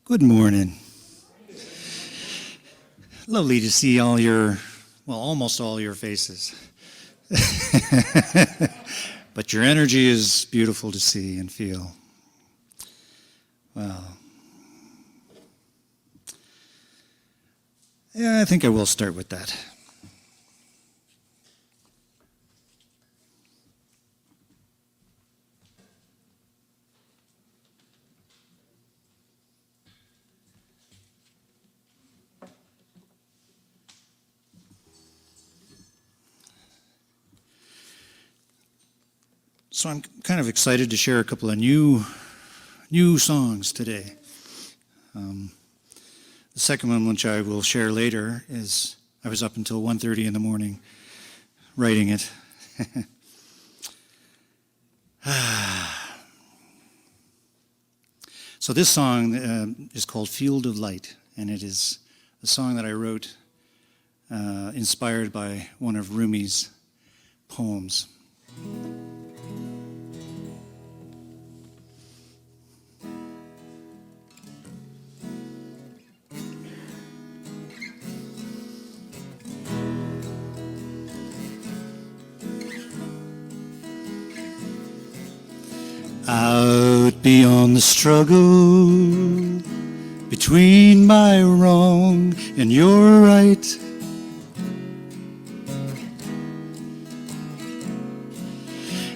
Good morning. Lovely to see almost all your faces. But your energy is beautiful to see and feel. Well, yeah, I think I will start with that. So I'm kind of excited to share a couple of new songs today. The second one, which I will share later, is I was up until 1:30 in the morning writing it. So this song is called Field of Light, and it is a song that I wrote inspired by one of Rumi's poems. Out beyond the struggle between my wrong and your right,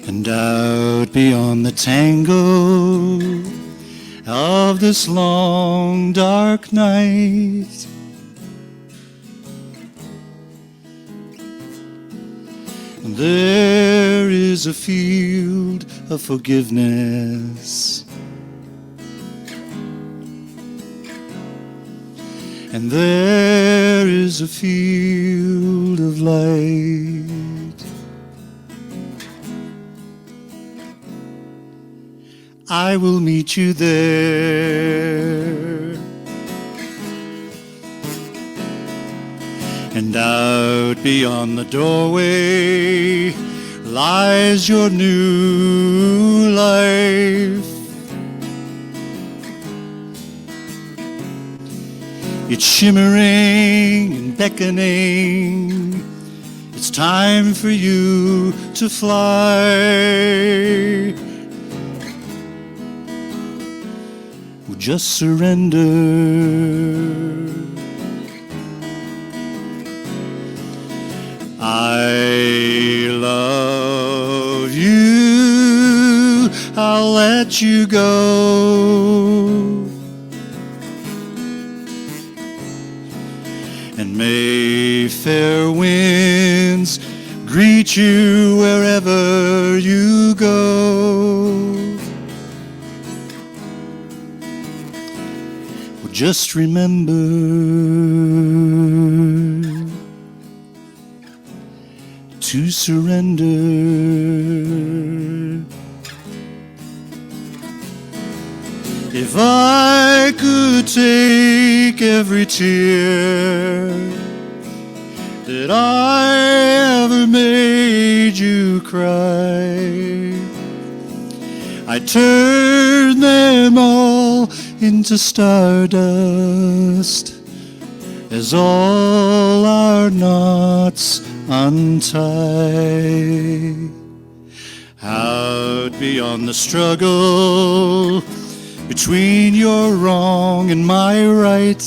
and out beyond the tangle of this long dark night, there is a field of forgiveness, and there is a field of light. I will meet you there, and out beyond the doorway lies your new life. It's shimmering and beckoning. It's time for you to fly. Well, just surrender. I love you, I'll let you go, and may fair winds greet you wherever you go. Well, just remember to surrender. If I could take every tear that I ever made you cry, I'd turn them all into stardust as all our knots untie. Out beyond the struggle between your wrong and my right,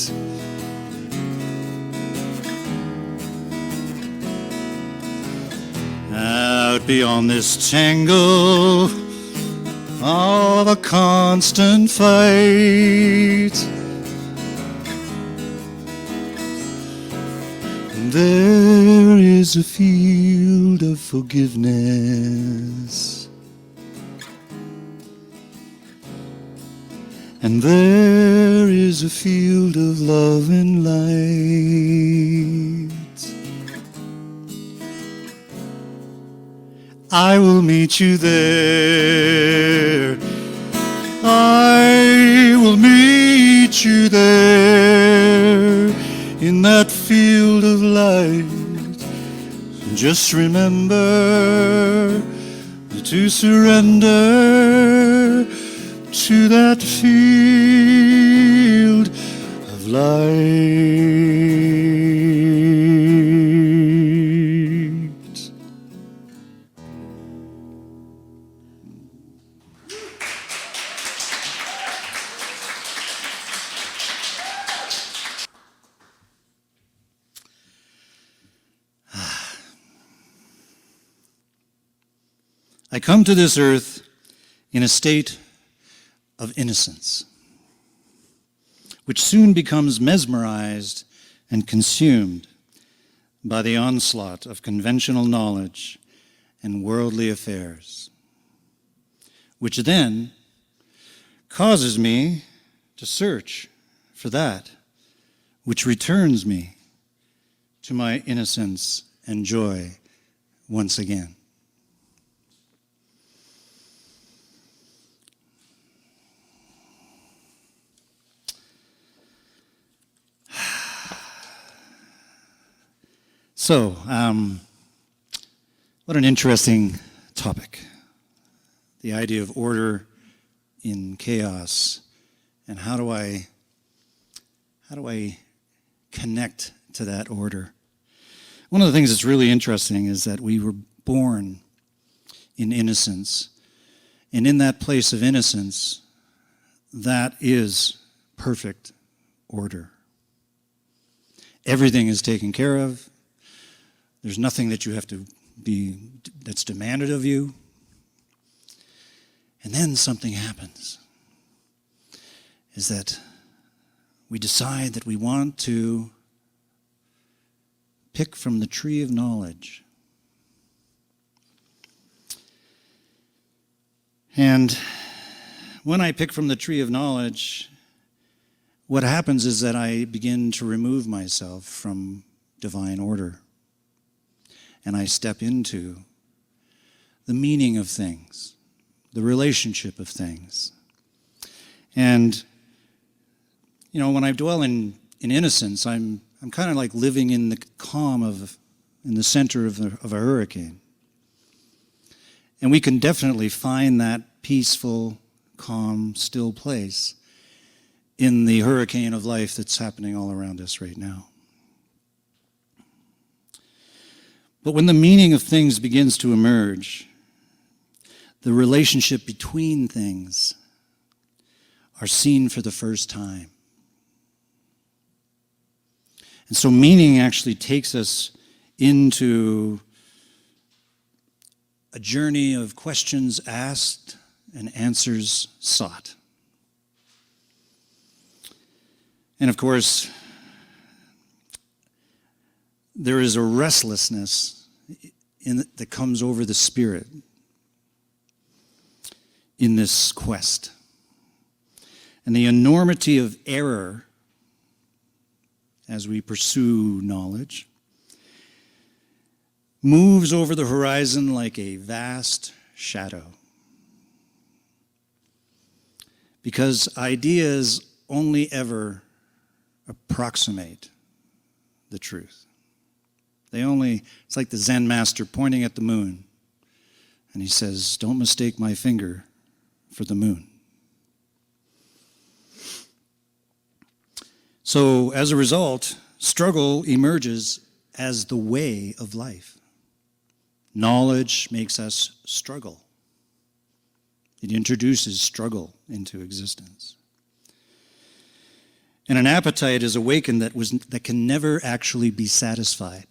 out beyond this tangle of a constant fight, there is a field of forgiveness, and there is a field of love and light. I will meet you there. I will meet you there in that field of light. Just remember to surrender to that field I come to this earth in a state of innocence, which soon becomes mesmerized and consumed by the onslaught of conventional knowledge and worldly affairs, which then causes me to search for that which returns me to my innocence and joy once again. So, what an interesting topic. The idea of order in chaos, and how do I connect to that order? One of the things that's really interesting is that we were born in innocence, and in that place of innocence, that is perfect order. Everything is taken care of. There's nothing that you have to be, that's demanded of you. And then something happens, is that we decide that we want to pick from the tree of knowledge. And when I pick from the tree of knowledge, what happens is that I begin to remove myself from divine order. And I step into the meaning of things, the relationship of things. And, you know, when I dwell in innocence, I'm kind of like living in the calm in the center of a hurricane. And we can definitely find that peaceful, calm, still place in the hurricane of life that's happening all around us right now. But when the meaning of things begins to emerge, the relationship between things are seen for the first time. And so meaning actually takes us into a journey of questions asked and answers sought. And of course, there is a restlessness that comes over the spirit in this quest. And the enormity of error as we pursue knowledge moves over the horizon like a vast shadow. Because ideas only ever approximate the truth. It's like the Zen master pointing at the moon. And he says, don't mistake my finger for the moon. So as a result, struggle emerges as the way of life. Knowledge makes us struggle. It introduces struggle into existence. And an appetite is awakened that can never actually be satisfied.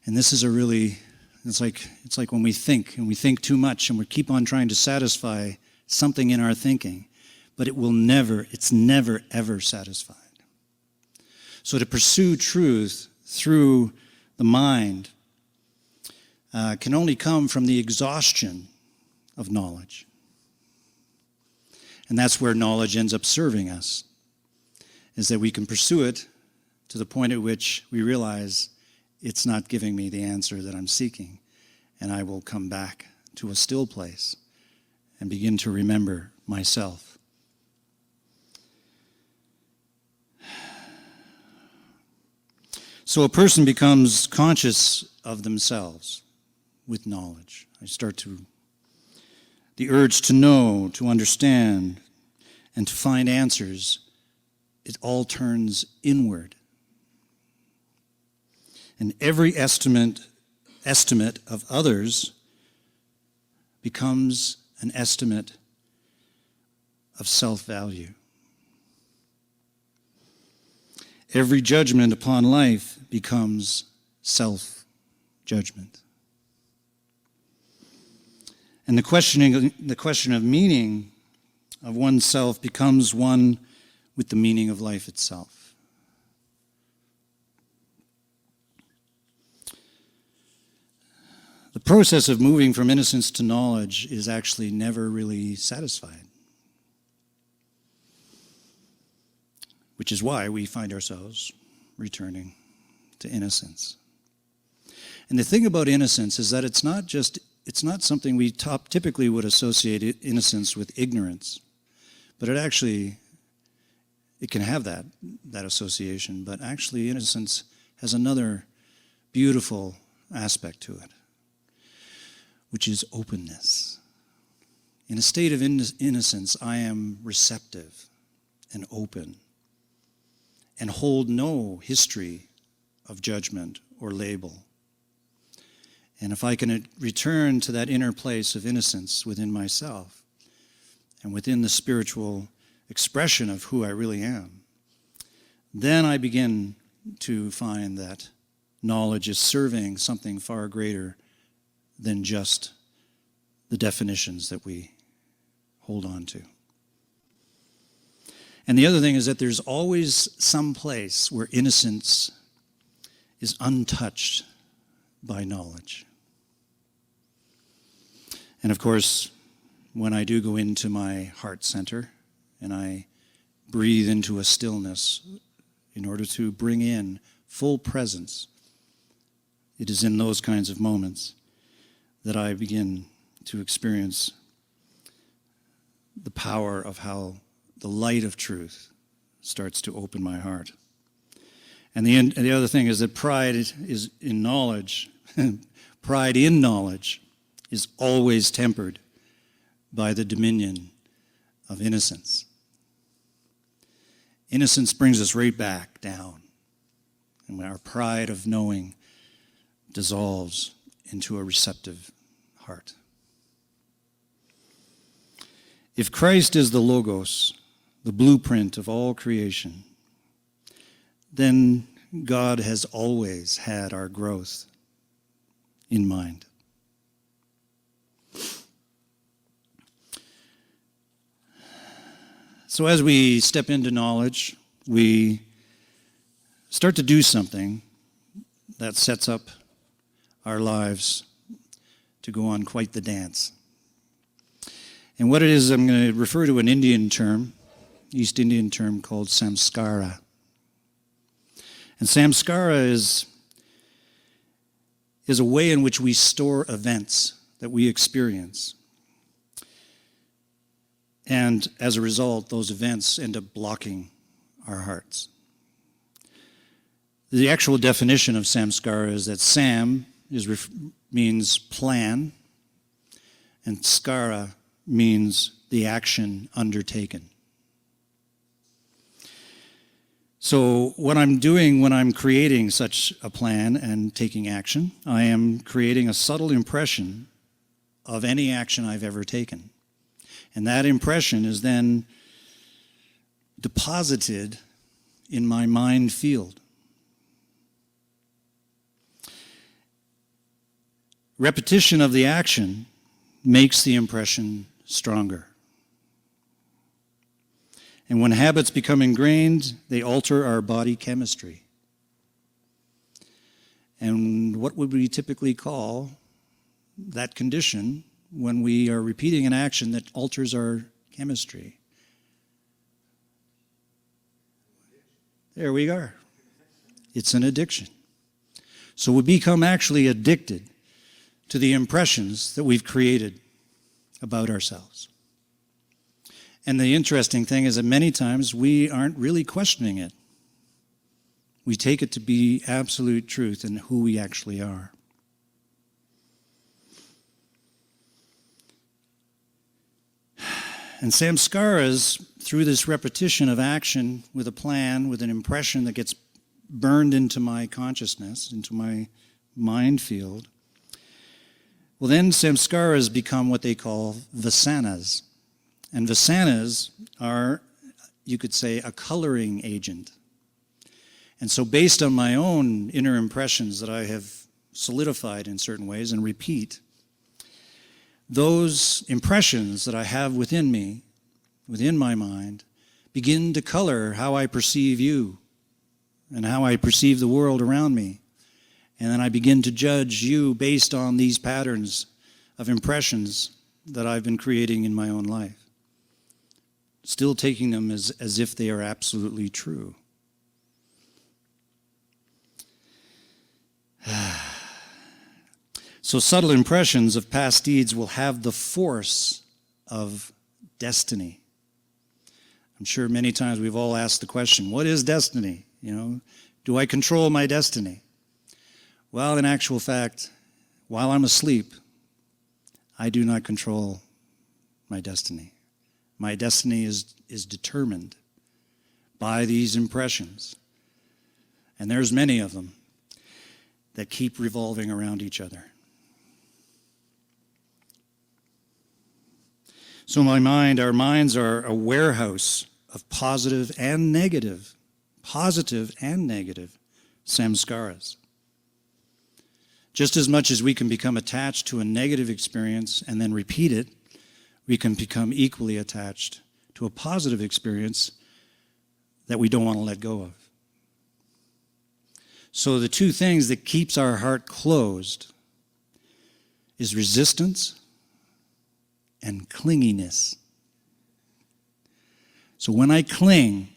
And this is it's like when we think, and we think too much, and we keep on trying to satisfy something in our thinking, but it's never ever satisfied. So to pursue truth through the mind can only come from the exhaustion of knowledge. And that's where knowledge ends up serving us, is that we can pursue it to the point at which we realize it's not giving me the answer that I'm seeking, and I will come back to a still place and begin to remember myself. So a person becomes conscious of themselves with knowledge. The urge to know, to understand, and to find answers it all turns inward. And every estimate of others becomes an estimate of self-value. Every judgment upon life becomes self-judgment. And the question of meaning of oneself becomes one with the meaning of life itself. The process of moving from innocence to knowledge is actually never really satisfied, which is why we find ourselves returning to innocence. And the thing about innocence is that it's not something we typically would associate innocence with ignorance, but it can have that association, but actually innocence has another beautiful aspect to it, which is openness. In a state of innocence, I am receptive and open and hold no history of judgment or label. And if I can return to that inner place of innocence within myself and within the spiritual expression of who I really am, then I begin to find that knowledge is serving something far greater than just the definitions that we hold on to. And the other thing is that there's always some place where innocence is untouched by knowledge. And of course, when I do go into my heart center and I breathe into a stillness in order to bring in full presence, it is in those kinds of moments that I begin to experience the power of how the light of truth starts to open my heart. And the other thing is that pride is in knowledge. Pride in knowledge is always tempered by the dominion of innocence. Innocence brings us right back down. And when our pride of knowing dissolves into a receptive heart. If Christ is the Logos, the blueprint of all creation, then God has always had our growth in mind. So as we step into knowledge, we start to do something that sets up our lives to go on quite the dance. And what it is, I'm going to refer to an Indian term, East Indian term called Samskara. And Samskara is a way in which we store events that we experience. And as a result, those events end up blocking our hearts. The actual definition of Samskara is that Sam means plan, and Skara means the action undertaken. So what I'm doing when I'm creating such a plan and taking action, I am creating a subtle impression of any action I've ever taken. And that impression is then deposited in my mind field. Repetition of the action makes the impression stronger. And when habits become ingrained, they alter our body chemistry. And what would we typically call that condition when we are repeating an action that alters our chemistry? There we are. It's an addiction. So we become actually addicted to the impressions that we've created about ourselves. And the interesting thing is that many times we aren't really questioning it. We take it to be absolute truth in who we actually are. And samskaras, through this repetition of action with a plan, with an impression that gets burned into my consciousness, into my mind field, well, then samskaras become what they call vasanas. And vasanas are, you could say, a coloring agent. And so based on my own inner impressions that I have solidified in certain ways and repeat, those impressions that I have within me, within my mind, begin to color how I perceive you and how I perceive the world around me. And then I begin to judge you based on these patterns of impressions that I've been creating in my own life, still taking them as if they are absolutely true. So subtle impressions of past deeds will have the force of destiny. I'm sure many times we've all asked the question, what is destiny? Do I control my destiny? Well, in actual fact, while I'm asleep, I do not control my destiny. My destiny is determined by these impressions. And there's many of them that keep revolving around each other. So our minds are a warehouse of positive and negative samskaras. Just as much as we can become attached to a negative experience and then repeat it, we can become equally attached to a positive experience that we don't want to let go of. So the two things that keeps our heart closed is resistance and clinginess. So when I cling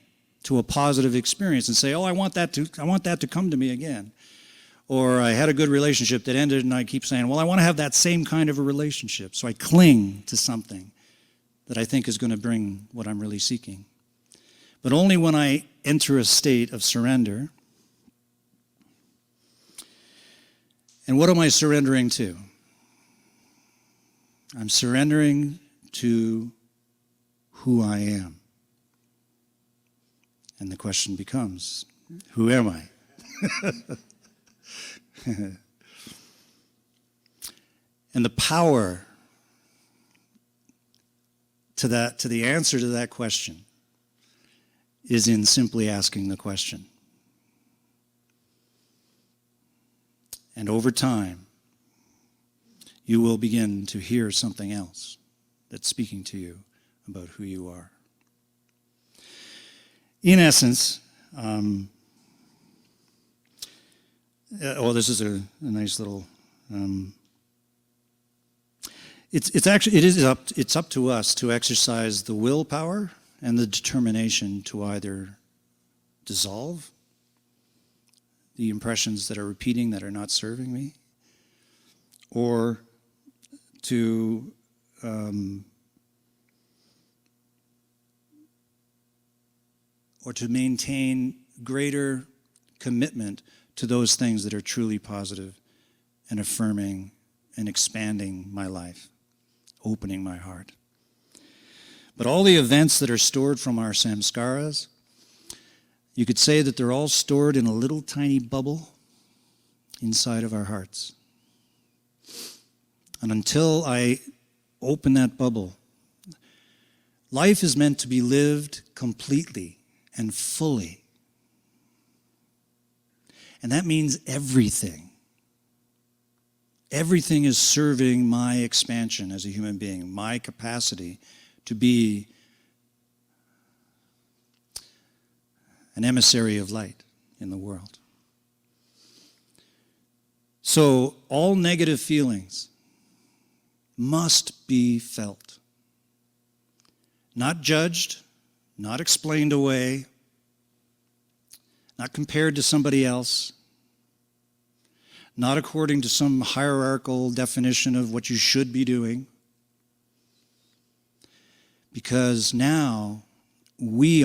to a positive experience and say, I want that to come to me again, or I had a good relationship that ended and I keep saying, I want to have that same kind of a relationship. So I cling to something that I think is going to bring what I'm really seeking. But only when I enter a state of surrender. And what am I surrendering to? I'm surrendering to who I am. And the question becomes, who am I? And the power to the answer to that question is in simply asking the question. And over time, you will begin to hear something else that's speaking to you about who you are. In essence, this is a nice little. It's up to us to exercise the willpower and the determination to either dissolve the impressions that are repeating that are not serving me, or to maintain greater commitment to those things that are truly positive and affirming and expanding my life, opening my heart. But all the events that are stored from our samskaras, you could say that they're all stored in a little tiny bubble inside of our hearts. And until I open that bubble, life is meant to be lived completely and fully. And that means everything. Everything is serving my expansion as a human being, my capacity to be an emissary of light in the world. So all negative feelings must be felt. Not judged, not explained away, not compared to somebody else, not according to some hierarchical definition of what you should be doing. Because now we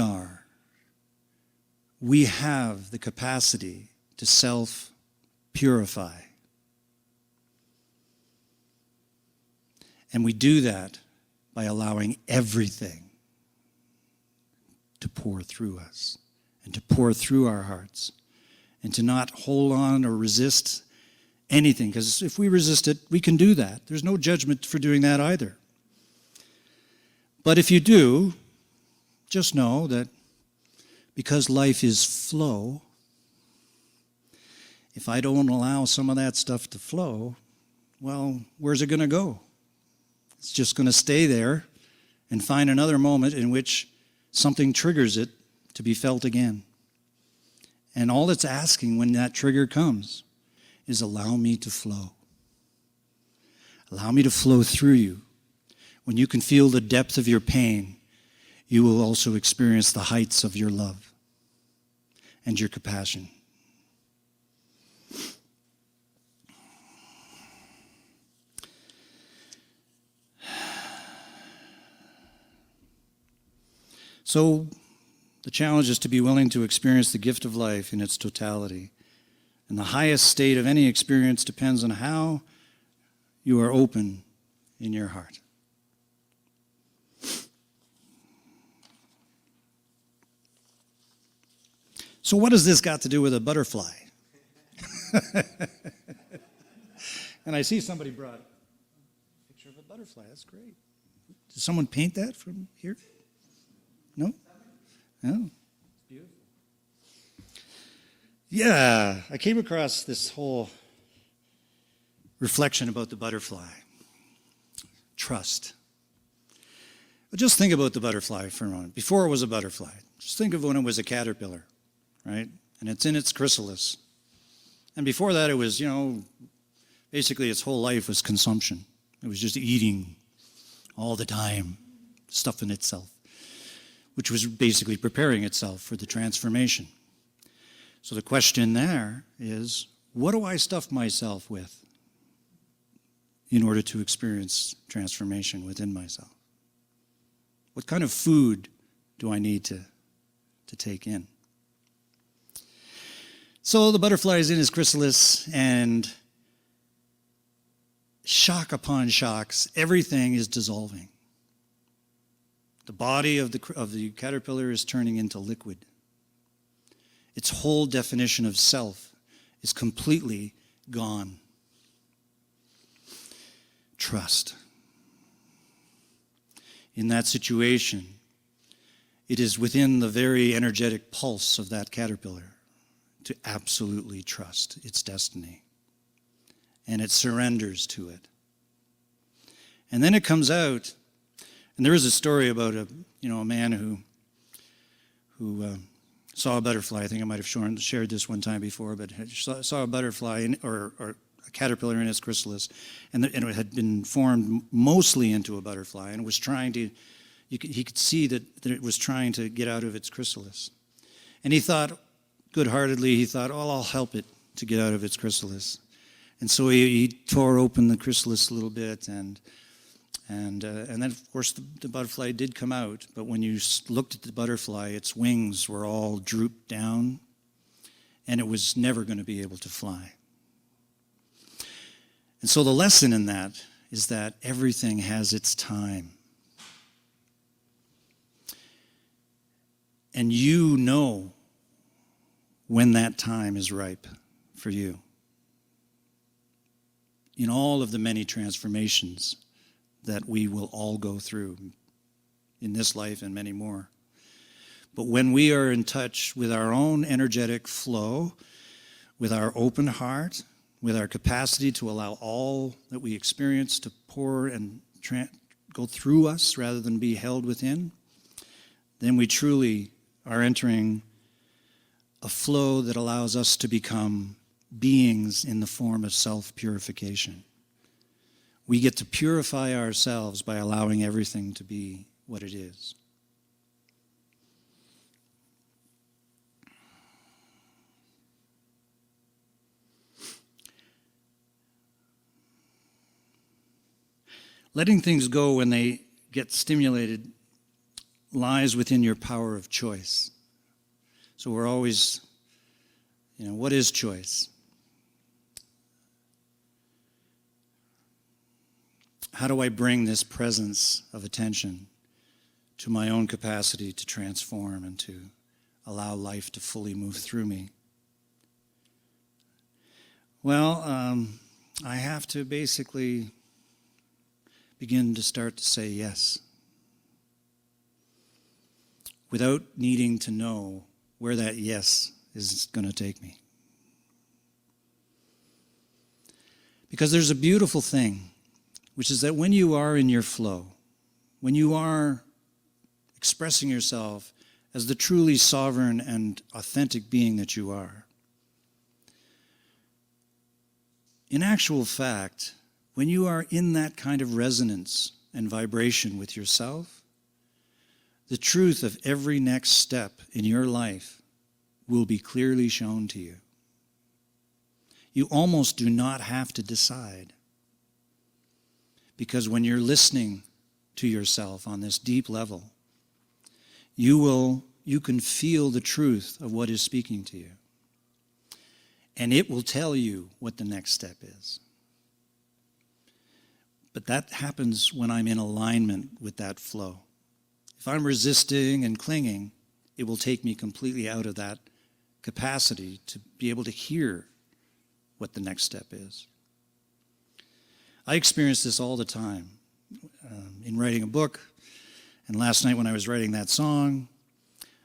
have the capacity to self-purify. And we do that by allowing everything to pour through us and to pour through our hearts and to not hold on or resist anything. Because if we resist it, we can do that. There's no judgment for doing that either. But if you do, just know that because life is flow, if I don't allow some of that stuff to flow, well, where's it going to go? It's just going to stay there and find another moment in which something triggers it to be felt again. And all it's asking when that trigger comes is allow me to flow. Allow me to flow through you. When you can feel the depth of your pain, you will also experience the heights of your love and your compassion. So the challenge is to be willing to experience the gift of life in its totality. And the highest state of any experience depends on how you are open in your heart. So what has this got to do with a butterfly? And I see somebody brought a picture of a butterfly. That's great. Did someone paint that from here? No? No? It's beautiful. Yeah, I came across this whole reflection about the butterfly. Trust. But just think about the butterfly for a moment. Before it was a butterfly, just think of when it was a caterpillar, right? And it's in its chrysalis. And before that, it was, basically its whole life was consumption. It was just eating all the time, stuffing itself, which was basically preparing itself for the transformation. So the question there is, what do I stuff myself with in order to experience transformation within myself? What kind of food do I need to take in? So the butterfly is in his chrysalis, and shock upon shocks, everything is dissolving. The body of the caterpillar is turning into liquid. Its whole definition of self is completely gone. Trust. In that situation, it is within the very energetic pulse of that caterpillar to absolutely trust its destiny. And it surrenders to it. And then it comes out. And there is a story about a man who saw a butterfly. I think I might have shared this one time before, but saw a butterfly or a caterpillar in its chrysalis, and it had been formed mostly into a butterfly, and was trying to. He could see that it was trying to get out of its chrysalis, and he thought, good-heartedly, oh, I'll help it to get out of its chrysalis, and so he tore open the chrysalis a little bit and then, of course, the butterfly did come out. But when you looked at the butterfly, its wings were all drooped down, and it was never going to be able to fly. And so the lesson in that is that everything has its time. And you know when that time is ripe for you. In all of the many transformations that we will all go through in this life and many more. But when we are in touch with our own energetic flow, with our open heart, with our capacity to allow all that we experience to pour and go through us rather than be held within, then we truly are entering a flow that allows us to become beings in the form of self-purification. We get to purify ourselves by allowing everything to be what it is. Letting things go when they get stimulated lies within your power of choice. So we're always, what is choice? how do I bring this presence of attention to my own capacity to transform and to allow life to fully move through me? Well, I have to basically begin to start to say yes, without needing to know where that yes is going to take me. Because there's a beautiful thing, which is that when you are in your flow, when you are expressing yourself as the truly sovereign and authentic being that you are, in actual fact, when you are in that kind of resonance and vibration with yourself, the truth of every next step in your life will be clearly shown to you. You almost do not have to decide. Because when you're listening to yourself on this deep level, you can feel the truth of what is speaking to you. And it will tell you what the next step is. But that happens when I'm in alignment with that flow. If I'm resisting and clinging, it will take me completely out of that capacity to be able to hear what the next step is. I experience this all the time in writing a book, and last night when I was writing that song,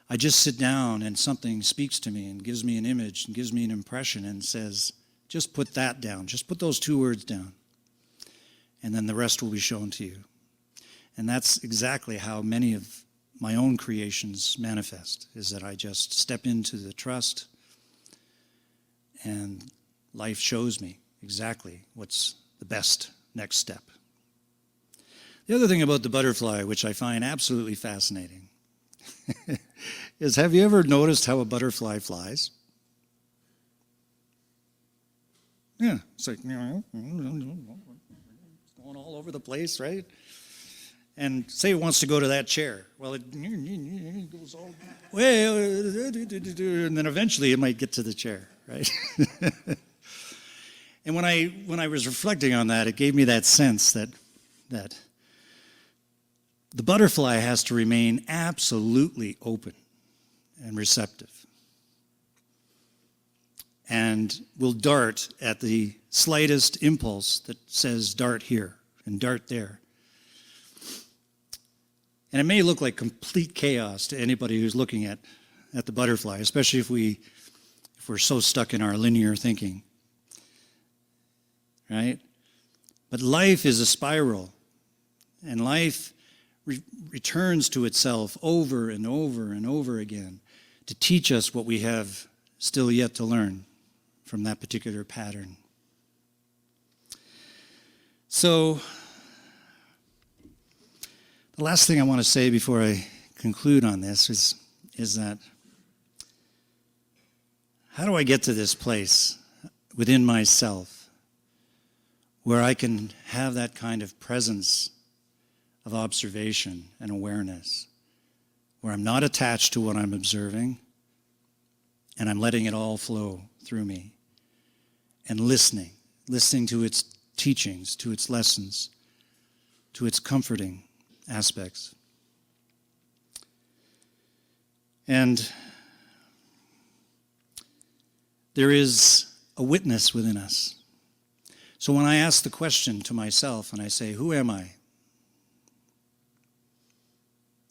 I just sit down and something speaks to me and gives me an image and gives me an impression and says, just put that down, just put those 2 words down, and then the rest will be shown to you. And that's exactly how many of my own creations manifest, is that I just step into the trust and life shows me exactly what's the best next step. The other thing about the butterfly, which I find absolutely fascinating, is, have you ever noticed how a butterfly flies? Yeah, it's like, it's going all over the place, right? And say it wants to go to that chair. Well, it goes all way, and then eventually it might get to the chair, right? And when I was reflecting on that, it gave me that sense that the butterfly has to remain absolutely open and receptive, and will dart at the slightest impulse that says dart here and dart there. And it may look like complete chaos to anybody who's looking at the butterfly, especially if we're so stuck in our linear thinking, right? But life is a spiral, and life returns to itself over and over and over again to teach us what we have still yet to learn from that particular pattern. So, the last thing I want to say before I conclude on this is that, how do I get to this place within myself where I can have that kind of presence of observation and awareness, where I'm not attached to what I'm observing and I'm letting it all flow through me, and listening to its teachings, to its lessons, to its comforting aspects. And there is a witness within us. So when I ask the question to myself and I say, who am I?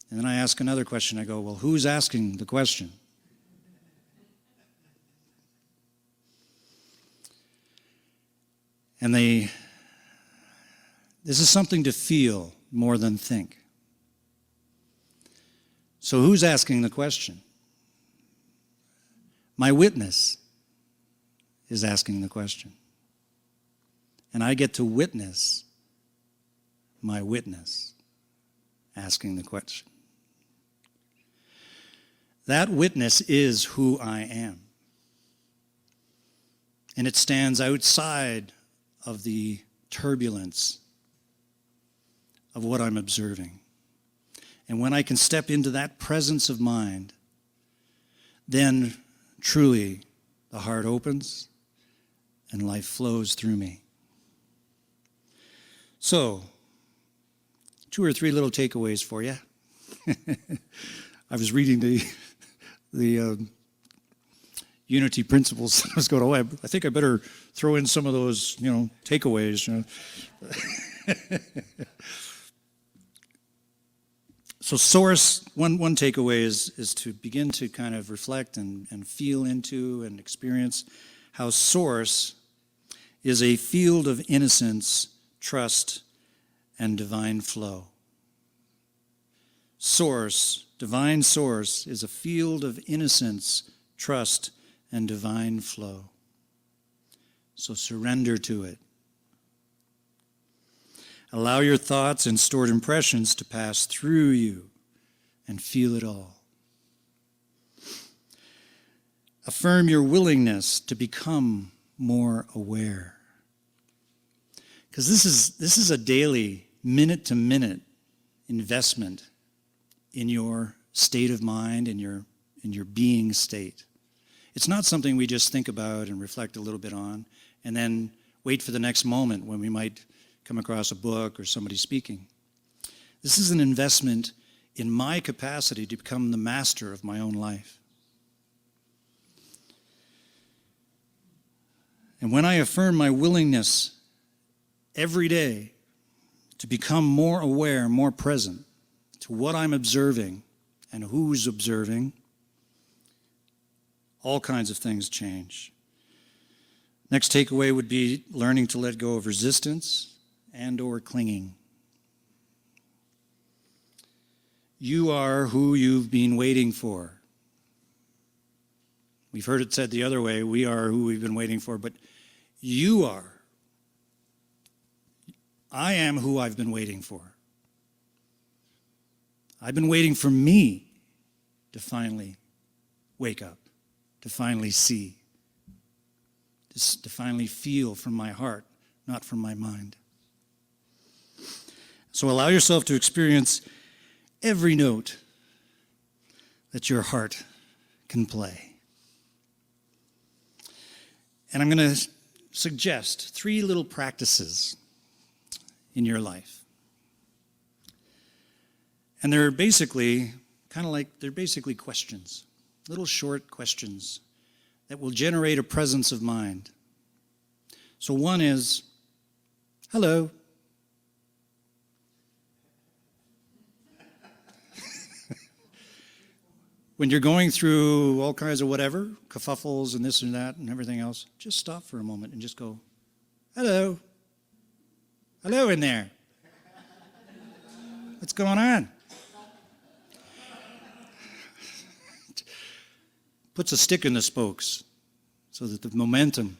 And then I ask another question, I go, well, who's asking the question? And this is something to feel more than think. So who's asking the question? My witness is asking the question. And I get to witness my witness asking the question. That witness is who I am. And it stands outside of the turbulence of what I'm observing. And when I can step into that presence of mind, then truly the heart opens and life flows through me. So, two or three little takeaways for you. I was reading the Unity principles. I was going, oh, I think I better throw in some of those, takeaways. So source, one takeaway is to begin to kind of reflect and feel into and experience how source is a field of innocence, trust, and divine flow. Source, divine source, is a field of innocence, trust, and divine flow. So surrender to it. Allow your thoughts and stored impressions to pass through you and feel it all. Affirm your willingness to become more aware. Because this is a daily, minute-to-minute investment in your state of mind, in your being state. It's not something we just think about and reflect a little bit on and then wait for the next moment when we might come across a book or somebody speaking. This is an investment in my capacity to become the master of my own life. And when I affirm my willingness every day to become more aware, more present to what I'm observing and who's observing, all kinds of things change. Next takeaway would be learning to let go of resistance and or clinging. You are who you've been waiting for. We've heard it said the other way, we are who we've been waiting for, but you are. I am who I've been waiting for. I've been waiting for me to finally wake up, to finally see, to finally feel from my heart, not from my mind. So allow yourself to experience every note that your heart can play. And I'm going to suggest 3 little practices in your life. And they're basically questions, little short questions that will generate a presence of mind. So one is, hello. When you're going through all kinds of whatever, kerfuffles and this and that and everything else, just stop for a moment and just go, hello. Hello in there. What's going on? Puts a stick in the spokes so that the momentum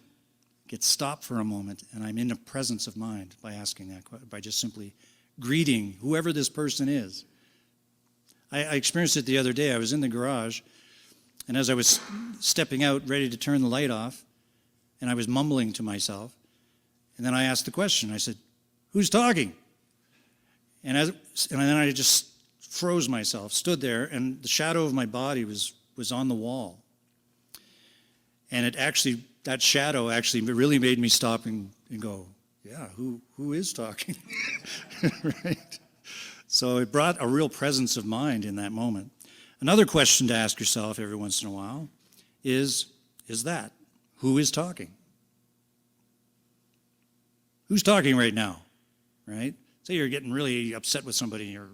gets stopped for a moment and I'm in a presence of mind by asking that, by just simply greeting whoever this person is. I experienced it the other day. I was in the garage, and as I was stepping out, ready to turn the light off, and I was mumbling to myself, and then I asked the question. I said, who's talking? And then I just froze myself, stood there, and the shadow of my body was on the wall. And that shadow actually really made me stop and go, yeah, who is talking? Right? So it brought a real presence of mind in that moment. Another question to ask yourself every once in a while is that, who is talking? Who's talking right now, right? Say you're getting really upset with somebody and you're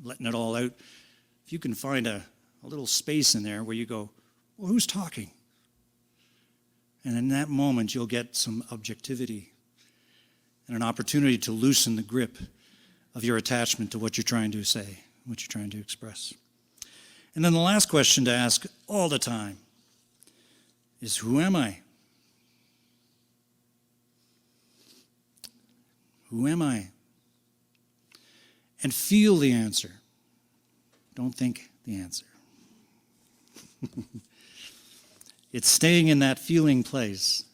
letting it all out. If you can find a little space in there where you go, well, who's talking? And in that moment, you'll get some objectivity and an opportunity to loosen the grip of your attachment to what you're trying to say, what you're trying to express. And then the last question to ask all the time is, who am I? Who am I? And feel the answer. Don't think the answer. It's staying in that feeling place,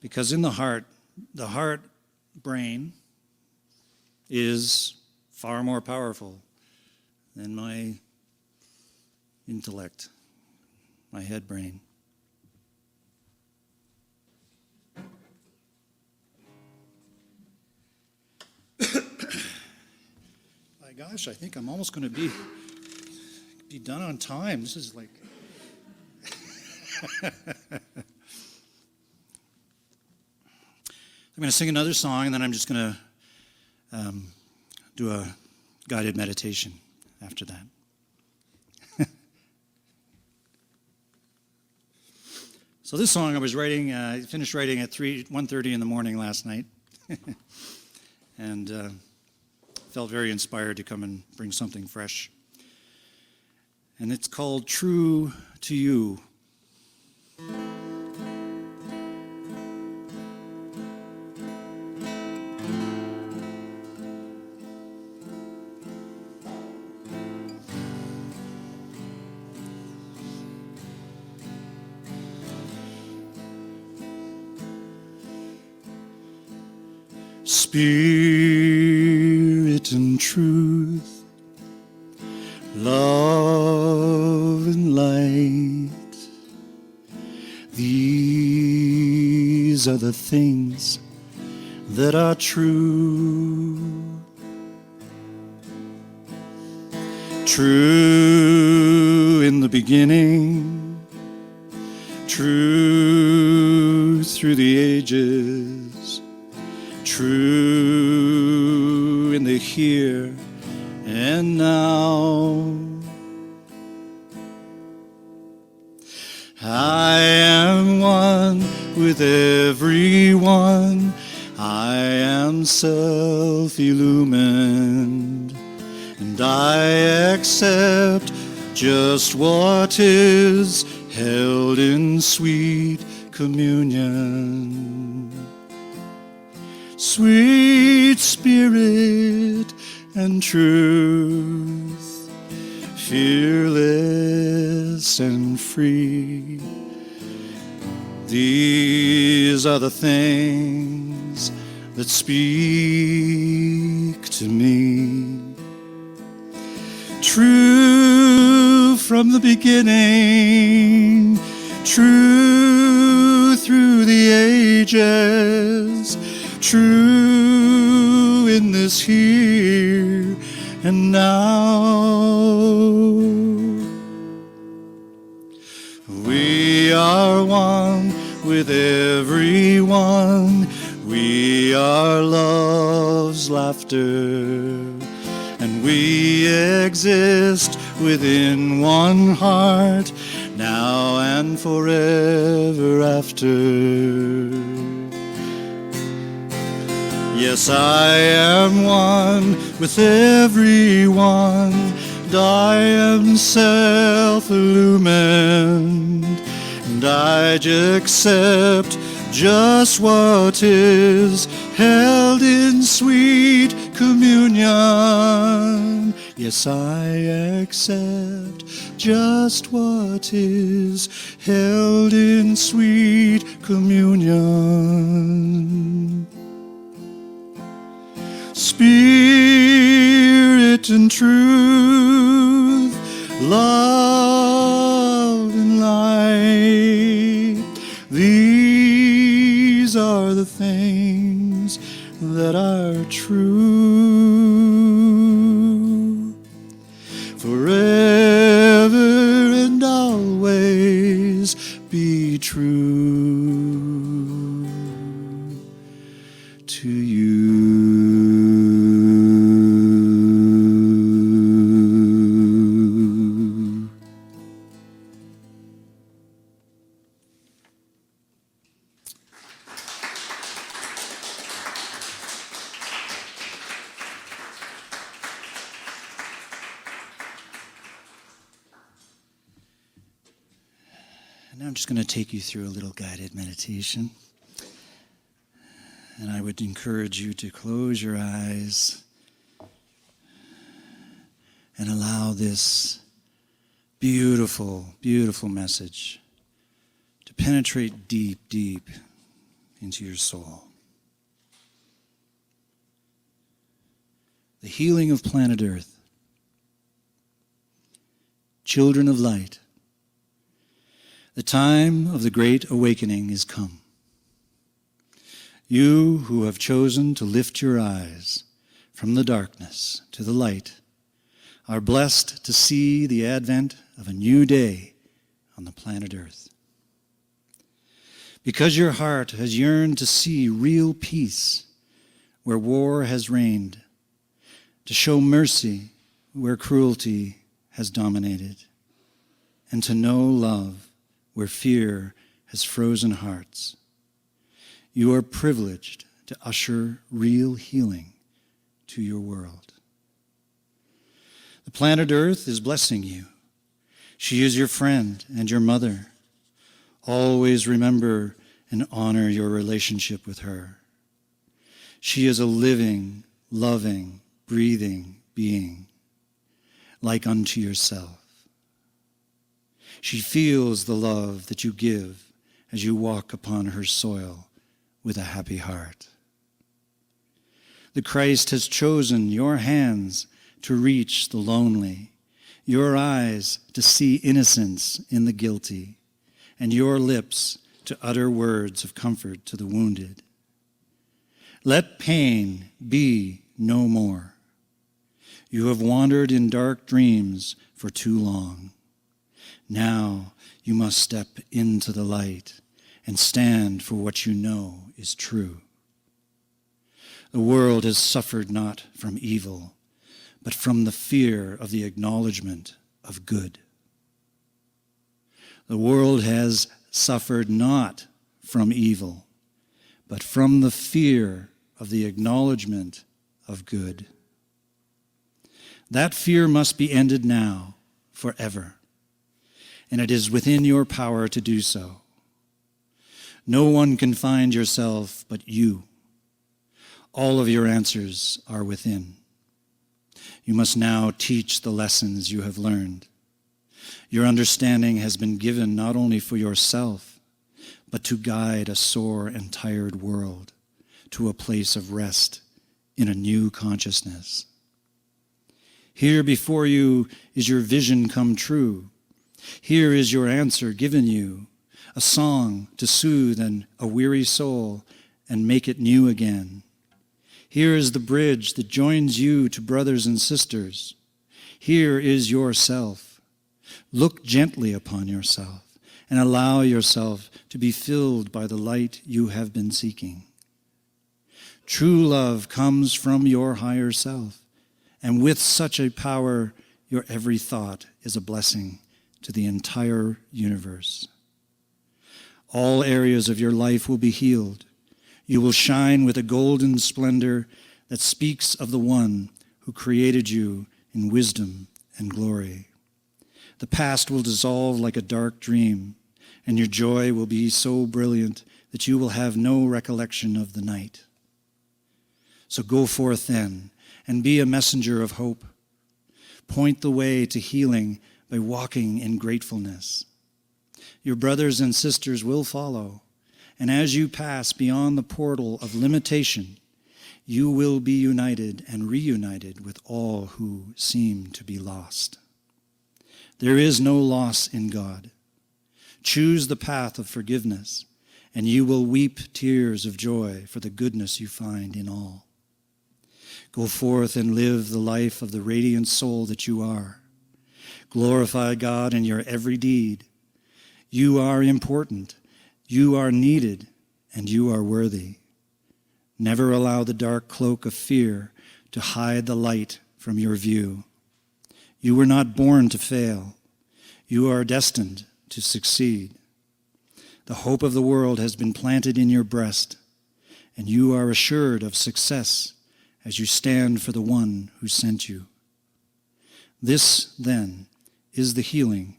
because in the heart brain is far more powerful than my intellect, my head brain. gosh, I think I'm almost going to be done on time. This is like... I'm going to sing another song, and then I'm just going to do a guided meditation after that. So this song I was writing, I finished writing at 1:30 in the morning last night, and felt very inspired to come and bring something fresh. And it's called True to You. Spirit and truth, love and light, these are the things that are true. True in the beginning, true through the ages, true in the here and now. I am one with everyone. I am self-illumined, and I accept just what is, held in sweet communion. Sweet spirit and truth, fearless and free, these are the things that speak to me. True from the beginning, true through the ages, true in this here and now. We are one with everyone. We are love's laughter, and we exist within one heart, now and forever after. Yes, I am one with everyone, and I am self-illumined, and I accept just what is, held in sweet communion. Yes, I accept just what is, held in sweet communion. Spirit and truth, love and light, these are the things that are true. Forever and always be true to you. And now I'm just going to take you through a little guided meditation. And I would encourage you to close your eyes and allow this beautiful, beautiful message to penetrate deep, deep into your soul. The healing of planet Earth. Children of light. The time of the great awakening is come. You who have chosen to lift your eyes from the darkness to the light are blessed to see the advent of a new day on the planet Earth. Because your heart has yearned to see real peace where war has reigned, to show mercy where cruelty has dominated, and to know love where fear has frozen hearts, you are privileged to usher real healing to your world. The planet Earth is blessing you. She is your friend and your mother. Always remember and honor your relationship with her. She is a living, loving, breathing being, like unto yourself. She feels the love that you give as you walk upon her soil with a happy heart. The Christ has chosen your hands to reach the lonely, your eyes to see innocence in the guilty, and your lips to utter words of comfort to the wounded. Let pain be no more. You have wandered in dark dreams for too long. Now you must step into the light and stand for what you know is true. The world has suffered not from evil, but from the fear of the acknowledgement of good. The world has suffered not from evil, but from the fear of the acknowledgement of good. That fear must be ended now, forever, and it is within your power to do so. No one can find yourself but you. All of your answers are within. You must now teach the lessons you have learned. Your understanding has been given not only for yourself, but to guide a sore and tired world to a place of rest in a new consciousness. Here before you is your vision come true. Here is your answer given you, a song to soothe a weary soul and make it new again. Here is the bridge that joins you to brothers and sisters. Here is yourself. Look gently upon yourself and allow yourself to be filled by the light you have been seeking. True love comes from your higher self, and with such a power, your every thought is a blessing to the entire universe. All areas of your life will be healed. You will shine with a golden splendor that speaks of the one who created you in wisdom and glory. The past will dissolve like a dark dream, and your joy will be so brilliant that you will have no recollection of the night. So go forth then, and be a messenger of hope. Point the way to healing by walking in gratefulness. Your brothers and sisters will follow, and as you pass beyond the portal of limitation, you will be united and reunited with all who seem to be lost. There is no loss in God. Choose the path of forgiveness, and you will weep tears of joy for the goodness you find in all. Go forth and live the life of the radiant soul that you are. Glorify God in your every deed. You are important, you are needed, and you are worthy. Never allow the dark cloak of fear to hide the light from your view. You were not born to fail. You are destined to succeed. The hope of the world has been planted in your breast, and you are assured of success as you stand for the one who sent you. This, then, is the healing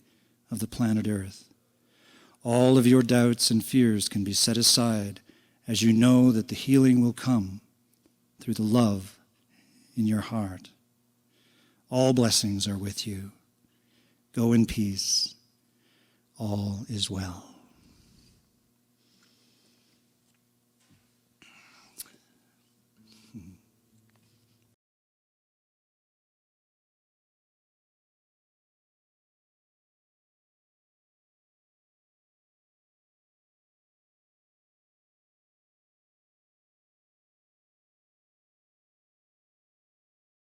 of the planet Earth. All of your doubts and fears can be set aside as you know that the healing will come through the love in your heart. All blessings are with you. Go in peace. All is well.